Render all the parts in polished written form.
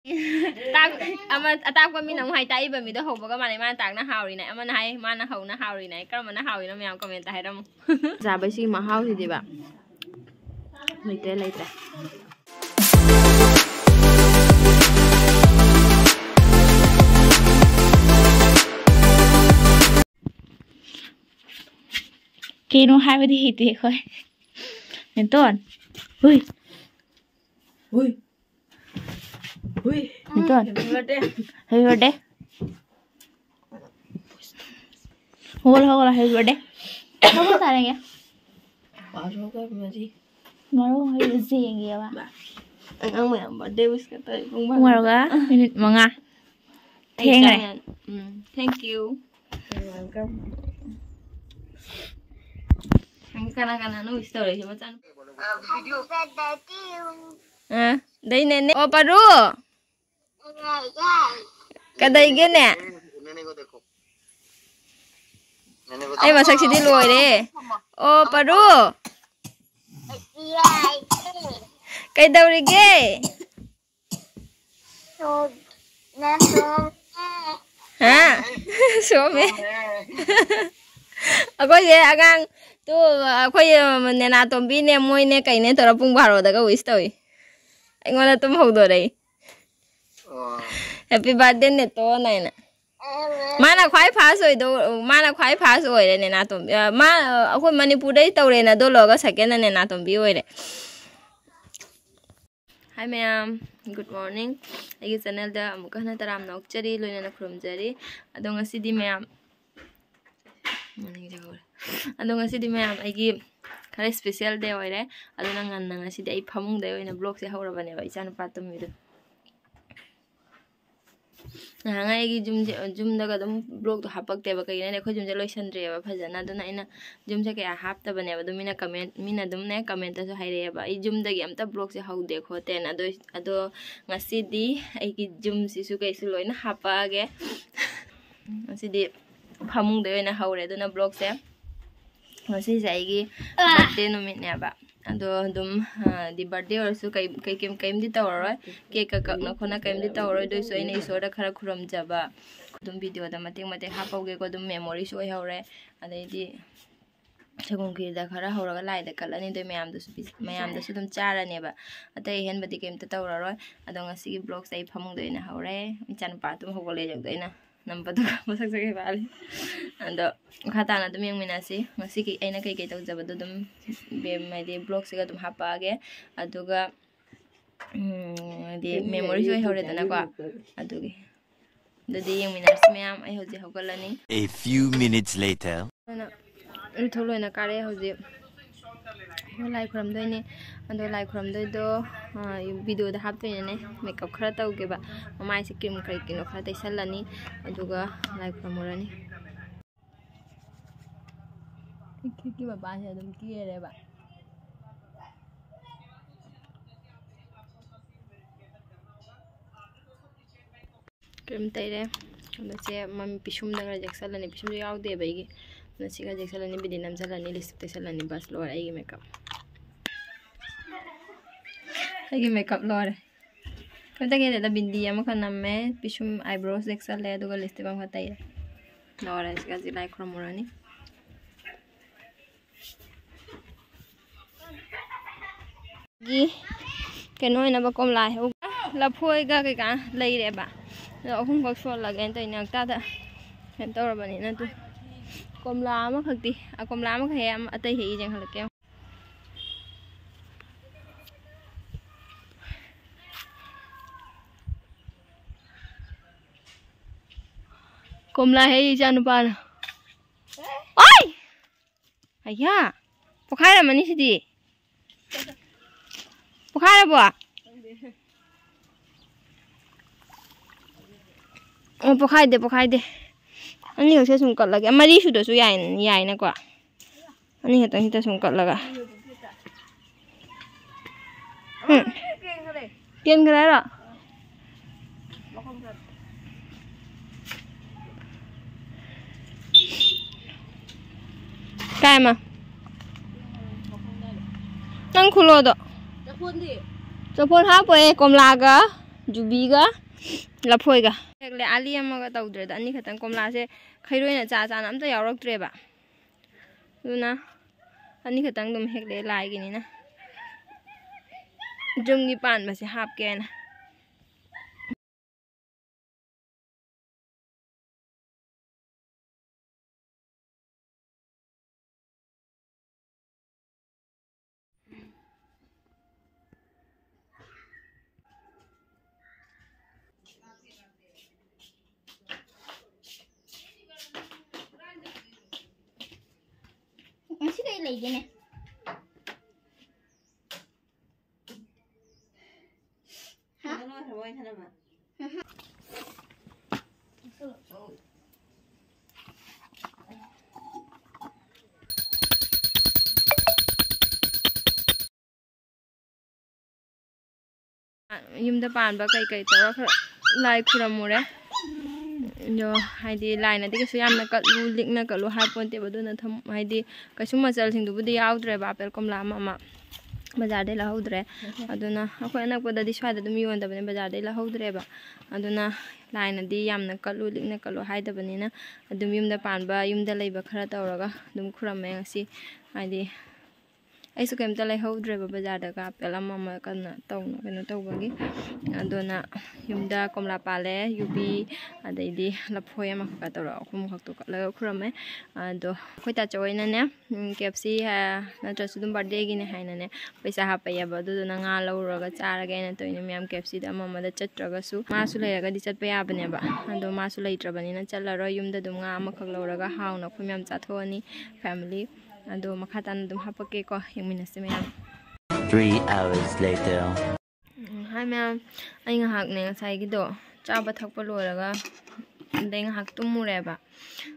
ꯑꯇꯥꯛꯄ ꯃꯤꯅ ꯑꯃꯨꯛ ꯍꯥꯏ ꯇꯥꯛꯏꯕ ꯃꯤꯗꯣ ꯍꯧꯕꯒ ꯃꯥꯅ ꯃꯥꯅ ꯇꯥꯛꯅ ꯍꯥꯎꯔꯤꯅꯦ ꯑꯃꯅ ꯍꯥꯏ ꯃꯥꯅ ꯍꯧꯅ ꯍꯥꯎꯔꯤꯅꯦ ꯀꯔꯝꯕꯅ ꯍꯥꯎꯔꯤꯅꯣ ꯃꯌꯥꯝ ꯀꯃꯦꯟꯇ ꯍꯥꯏꯔꯝꯃꯨ ꯆꯥꯕꯩꯁꯤꯒꯤ ꯃꯍꯥꯎꯁꯤꯗꯤꯕ ꯂꯩꯇ꯭ꯔꯦ Keno happy hiti khoi. Nenton. Hui. Nenton. Happy birthday. Hola happy birthday. Kamu tarengya? Baru ka mari. Maru happy birthday ya ba. Ang mayam birthday wish ka tayo kung Maru ka minute mga. Thengre. Thank you. Welcome. Kana no story siya macam. Video. Day nene. Oh paru. Kaday gene. Ay masak si Diloy re. Oh paru. Kay daw rige. Ha? Some. Ako ye agang tu akoy nena tombi ne moy ne kay ne tora pung baro daga wish tawi. Ay ngona tum hogdo re. Happy birthday ne to nai na. Mana khwai pass oi do mana khwai pass oi re nena tombi. Ma akoy Manipur dai tawre na do loga second na nena tombi oi re. Hi ma'am, good morning. Agi channel da amuka na taram nokchari loina na khurumjari. Adong asidi ma'am. Adong asidi ma'am agi khare special day oi re. Adona ngan asidi ai phamung day oina vlog se haurabane ba ichana patum midu. Nanga agi jum daga dum vlog to hapak te ba kayina ne khoi jum je loisandre ba phajana adona ina jum se kaya hap ta bane ba dumina comment mina dum ne comment ta so haire ba I jum dagi amta vlog se haude khote na ado ngasidi agi jum sisu kai su loina hapa ge asidi phamung de oina haure adona vlog se ngasi jaigi birthday numit ne ba ado dum di birthday or su kai kem di tawroi cake ka na khona kem di tawroi doi so ina isora khara khuram jaba dum video da mating hapauge ko dum memory so haure adai di Sagum ki da khara hauraga lai da kalani doi mayam da su dum chara ne ba atai hen badi kem ta tawroi ado ngasi gi vlog sai phamung doi na haure ichan pa tum hogole jog doi na number to masak sake bali ando khata na dum yang minasi ngasi ki aina kai tau jaba dum be mai de vlog se ga dum hapa ge aduga de memory so haure da na ko adugi dadi yang minasi mayam ai hoje hogalani. A few minutes later. Tholo na kare hoje lai khram doi ne ando lai khram doi do video da hap doi ne makeup khara tau ge ba mai se cream kai kino khara tai salani aduga lai khram morani ki ba ba se dum ki re ba cream tai re ando se mami pisum da ga jak salani pisum yaw de ba gi Nasi ka salani bidi nam salani lipstick salani bas lor ai makeup. Ai makeup lor. Kanta ke da bindi am kan namme pisum eyebrows dek sal le aduga lipstick am khatai. Lor ai ska zilai khromorani. Gi keno ina ba kom lai hu la phoi ga ka lei re ba. Ahum bak so la gen tai nak ta da. Hen tawra bani na tu. Komla ama khakti a komla ama khe am atai he jeng halake komla he janu pan oi aya pokhara mani sidi pokhara bo o pokhai de Ani hose sum kat lagi amari sudah su yai na kwa ani hatang hita sum kat laga kian kara ra kai ma nang khulo do japon ha poe kom laga जुबीगा लफोइगा हेगले आली अमगा तौद्रे दा अनि खतन कोमला से खैरोइना चा चाना अमता यावरक्त्रेबा दुना अनि खतन दुम हेगले लाइगिनिना जुमगी पानबसे हापकेना Masih kayak lagi nih. yumda panba kai kai tora khara lai khuramure jo haidi laina di kasu yamna katlu likna katlu hai ponte baduna tham haidi kasu machal sing du budi yaudre ba apel komla mama bazar de la hodre aduna akoi anak pada di swada dum yonda bane bazar de la hodre ba aduna laina di yamna katlu likna katlu hai da bane na adum yumda panba yumda leiba khara tawraga dum khurame ngasi haidi aisu kem ta lai hodre ba bazar da ka apel mama kana tawna kena tawbagi aduna yumda komla pale yubi adaidi laphoi ama ka tawra khum khak to ka la khurame ado khoita choina ne KFC ha na trasu dum birthday gi ne haina ne paisa ha paya ba du na nga lawraga charaga ne toina myam KFC da mama da chatraga su ma su leiraga di chat paya bane ba ado ma su leitrabani na challaro yumda dum nga ama khak lawraga hauna khumyam chathoni family ado makhatan dum hapake ko yengminase myam 3 hours later. Hi ma'am, ai ngahak ne ngasai gi do chaba thakpa loraga dei ngahak tumure ba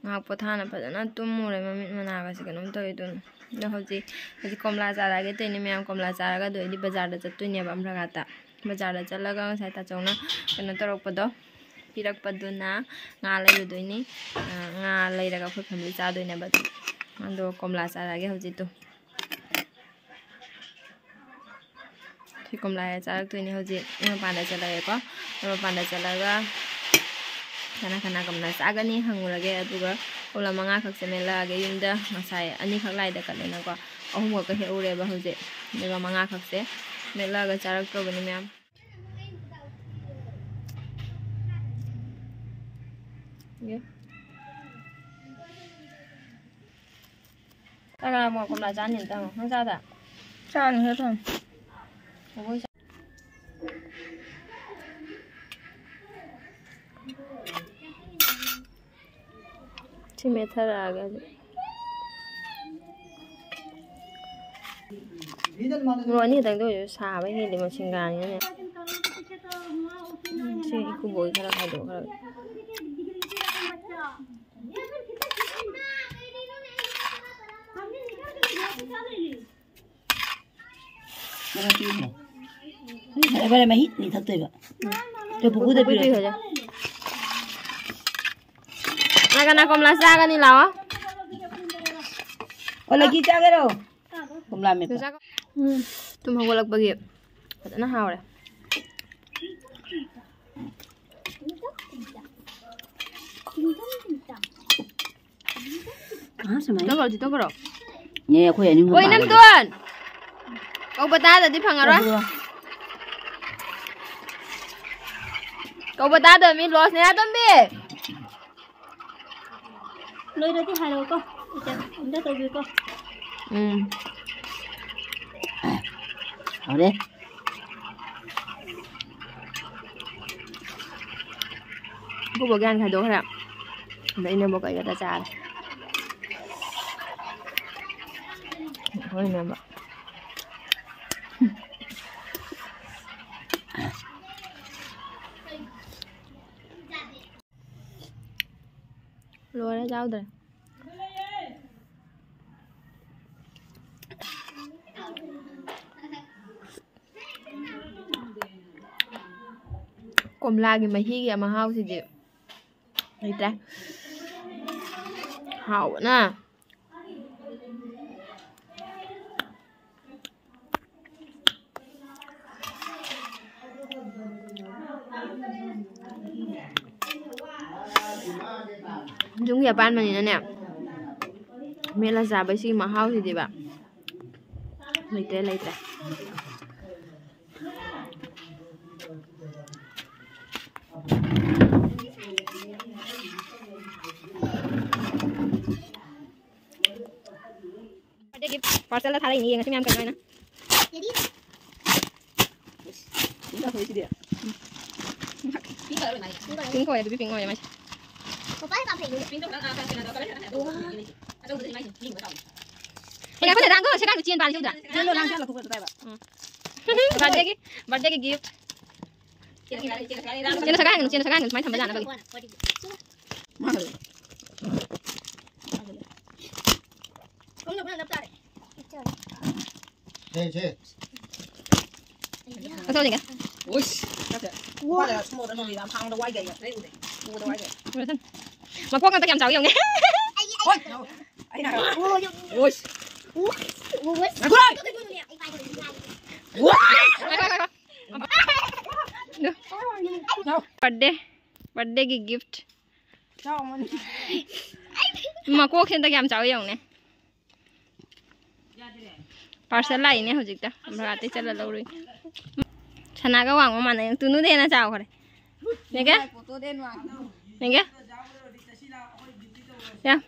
ngahak pothana phajana tumure mamit managa se kanum toy dun na hoji komla chara ge teni ma'am komla chara ga doi di bazar da chattuine ba amra gata bazar da chalaga ngasai ta chawna kena torok pado pirak paduna nga lai doini nga lai raga khoi family cha doine ba ando komla chara ge hoji to komla charak toini hoji panda chalaye ko panda chalaga kana kana komla chagani hangurage aduga ola manga khak semela ge yumda ngasai ani khak lai da kalena ko ahum ga he ure ba hoji daga manga khak se mela ga charak to bani ma'am ye taga mo komla chanin ta mo sa da Chan hết rồi. Chị mẹ thở ra cái rồi như thằng tôi xả với cái mà xin gà như này chị cứ bồi cái là thay đổi rồi Bây giờ mày hít thì thật tuyệt ạ. Tôi bố tôi biết rồi. Nak komla saga ni lawa. Còn lagi cha cái đâu? Không làm mệt. Tum hago lag bagi. Kata na haure. Ah, sama. Togol di togol. Nè, aku yang ni. Oi nam tuan. Kau bata tadi pangara. Kau bata dah mi los ni atom bi. Lôi ra thì hai đầu con. Ông đã tôi biết con. Ở đây. Cô bảo gan khai đồ hả? Đấy nên một cái ta trà. Thôi nè mà. Lùa ra rau rồi. Komla gi mahi gi ama hau si di. Ita. Hau na. ꯌꯨꯝꯒꯤ ꯑꯄꯥꯟꯕꯅꯤꯅꯅꯦ ꯃꯦꯠꯂ ꯆꯥꯕꯁꯤꯒꯤ ꯃꯍꯥꯎꯁꯤꯗꯤꯕ ꯂꯩꯇ꯭ꯔꯦ parcel था नहीं ये ma'am करना है ना pink हो या तो पिंक हो या मैं ये क्या रंग हो सेकंड चीन पानी उधर चलो रंग चलो कुछ बताएगा बर्थडे की गिफ्ट चलो सगाएंगे मैं समझ आना Sao vậy? Ui, wow, mua cái gì làm thằng nó quay vậy? Lấy uống đi, mua đồ quay vậy. Mà quốc người ta làm sao vậy? Ôi, ấy nào? Ui, birthday की gift. mà quốc hiện tại làm sao vậy nè? Parcel lại nè, hồi trước ta, bà tới chơi là lâu rồi. Chana cái hoàng mà này, tụi nó đen là sao rồi? Này cái? Này cái? Yeah.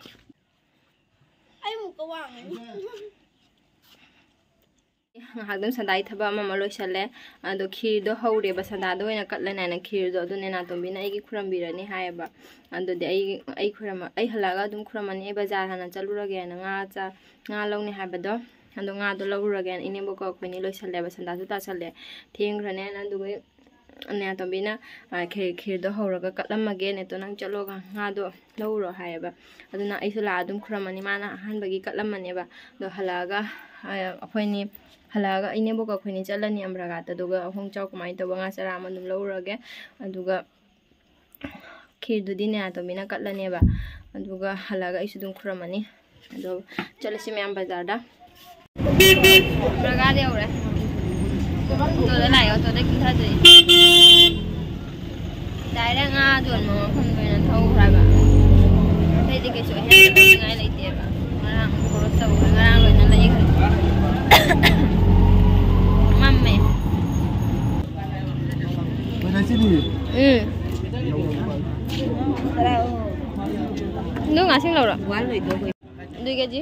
Ai một cái hoàng này. Hàng đêm Sunday thaba mà lôi sale, do khir do hậu để bà Sunday do ina cắt lên này khir do nên là tụi mình ai cái khuram bì rồi nè hai bà, do để ai khuram ai halaga tụm khuram này bazar hana chalu ra gaya nga lâu nè hai bà đó. Ando nga do lâu rồi gaya ini boko kau ni lôi sale bà Sunday tu ta sale, thieng rồi nè anh đuôi nè tụi mình khir do hậu rồi cắt lắm mà gaya nè tụi năng chalu nga do lâu rồi hai bà, do na ai sula tụm khuram này mà na han bagi cắt lắm mà nè bà, do halaga apa ini halaga ini boka khoni chalani amraga ta duga hong chau kamai to banga sara manum lowrage aduga khir du dine to mina katlani ba aduga halaga isu dum khuramani ado chalasi myam bazar da amraga de ore to da lai to da kitha de dai da nga don mo khon be na thau ra ba thai de ke so he ngai lai te ba ngarang ko so ngarang lo na lai Mami. Mana sini? Nung asing laura. Quán rồi tôi 2 kg.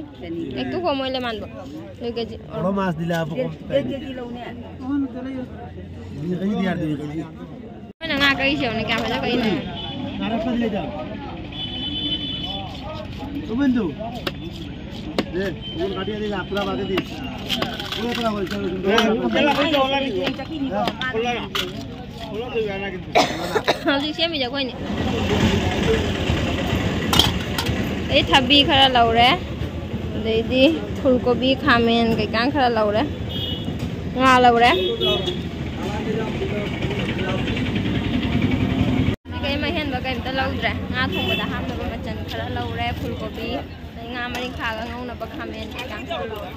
Ek tu ko moi le man bo. 2 kg. Kalau mas dila apa kau? 1 kilo nè. Ini kali dia ada kali. Mana nga kai siau ni kam ha kai ni. Nara apa dia jam? Tumendu. Deh, urut kadi ada apla bagai di. Urut apa kau cakap? Kalau kau jual lagi, kalau tu gana gitu. Hadi siam bija koi ni. Ei thabi khara laure. Dei di phulgobi khamen kai kang khara laure. Nga laure. Kai mai hen ba kai ta laudre. Nga thong ba da ham ba machan khara laure phulgobi. Nga mari kha ga ngau na ba khamen kai kang khara laure.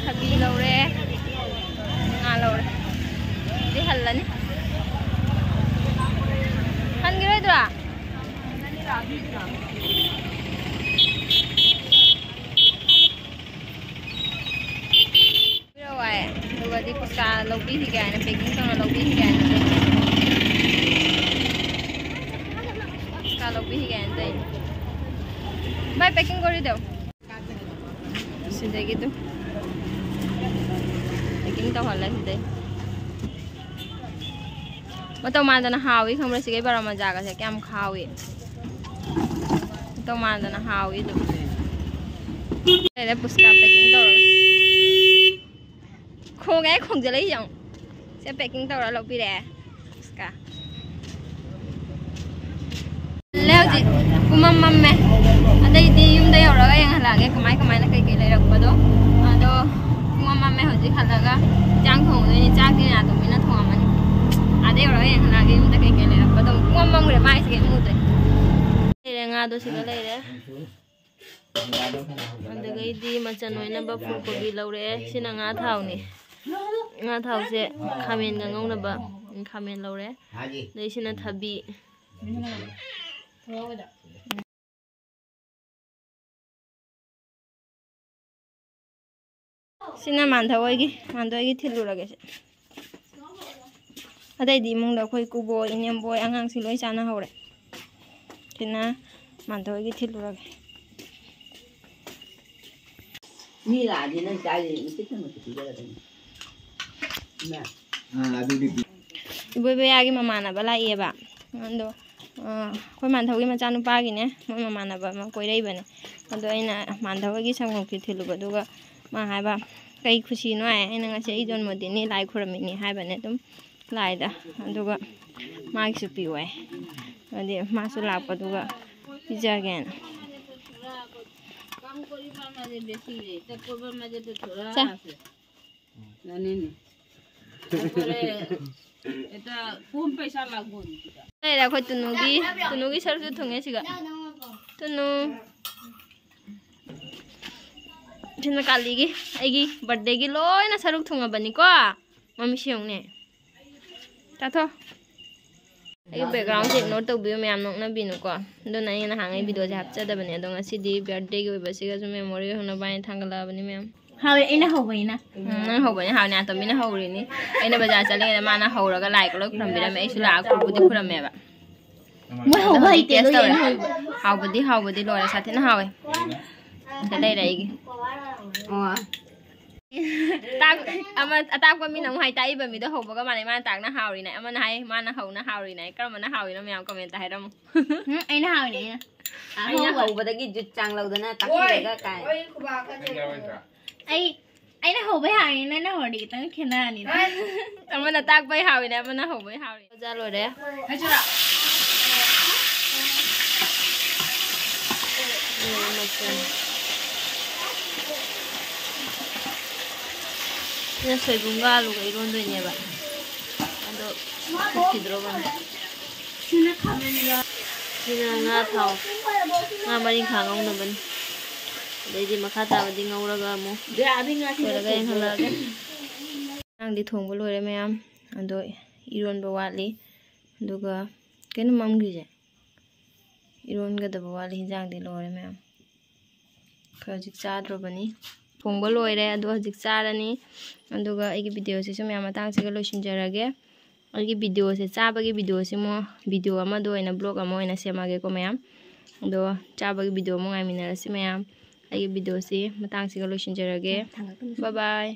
Thabi laure. Nga laure. Di hallani. Han gira dra. Rồi, rồi đi puska lâu bí thì gài nó packing xong là lâu bí thì gài nó đây. Puska lâu bí thì gài nó đây. Bye packing kori đâu. Xin đây gitu. Packing tao hoàn lại xin đây. Mà tao mang nó hào ý không phải cái bao mà già cái kem khao ý. Tao mang nó hào ý được. Đây là puska packing tao rồi. Khô gái khôngจะlấy dòng sẽ packing tao đã lộc đi đè cả leo chị cũng mâm mẹ ở đây đi đây ở đó cái là cái máy nó cây lại được vào đó đó cũng mâm mẹ hồi chị hẳn là cái trang thùng này trang cái nhà tụi mình nó thùng mà ở đây ở đó cái là cái cây lại được vào đó cũng mâm để mai sẽ cái mua đây là ngà đó xin nó đây đấy anh đây đi mà chân nói nó bắp phụ của bị lâu đấy xin là ngà thảo nè nga thau se khamen ga ngau na ba khamen lo re dei sina thabi सिना मानथौगी थिलुरगे से अतैदी इमुंग अखोई कुबोय इनेमबोय आंगांग लोई चाना हौरे सिना मानथौगी थिलुरगे मी लादी नंग चाली इसितन मत पिगरदनी ना अदुदी इबोयबयागी ममानबा लाइएबा अंदो अखोई मानथौगी मचानुपागिने मोय ममानबा म कोइरैबने अदो अइना मानथौगी संगोकी थिलुबदुगा मा हाइबा कई खुशी नो आए अइना ngase I जन्मदिन लाइ खुरमिनी हाइबने तुम लाइदा अदुगा मागिसु पिवाय अदे मासु लापदुगा पिजागेन काम करी माजे बेसी रे त कोबा माजे तो थोड़ा আছে জানেনি তারপরে এটা কম পয়সা লাগবো এই দেখো তুনুগি সরসু থুঙে সিগা তুনু China kaligi aigi birthday gi loina saruk thunga bani ko mami siong ne ta tho ai background se ignore to bi me am nok na binu ko do na ina hangai video ja hapcha da bani do ngasi di birthday gi ba siga su memory hono bai thangala bani me हावे इना होबइना na hobani hawna to mina hawri ni aina bajar chale na mana hawraga like lo khram bira me isu la ko budi khram me ba mo होबइ te lo yen hawbudi lora sathe na hawe ta dai dai gi tak ama atak ko mi nang hai tai ba mi do hobo ga mane man tak na hauri nai ama hai mana hau na hauri nai kar mana hauri na myam comment ta hai ram इना हावे ने aina hobadagi jut chang laudana takiraga kai इना होबइ हावे ने ना होडी त खेना नि ama na tak bai hauri nai ama na hobo hauri ja lo re hajura soibunga aluga irondoineba ado kidrogan sina nga thau nga mari khangong naban deidi makha tabadi ngauraga mu de abi nga oraga enhalaga angdi thongbo lore mayam ado ironba watli aduga kenu mamgije ironga daba watli hinjangdi lore mayam khajik chadrobani thongbo loire ado hajik charani aduga aigi video se sum yama tang se ga loisinjarage aigi video se chabagi video se mo video ama do ina blog ama ina semage ko mayam ado chabagi video mo ngai minarasi mayam aigi video se matang se ga loisinjarage bye bye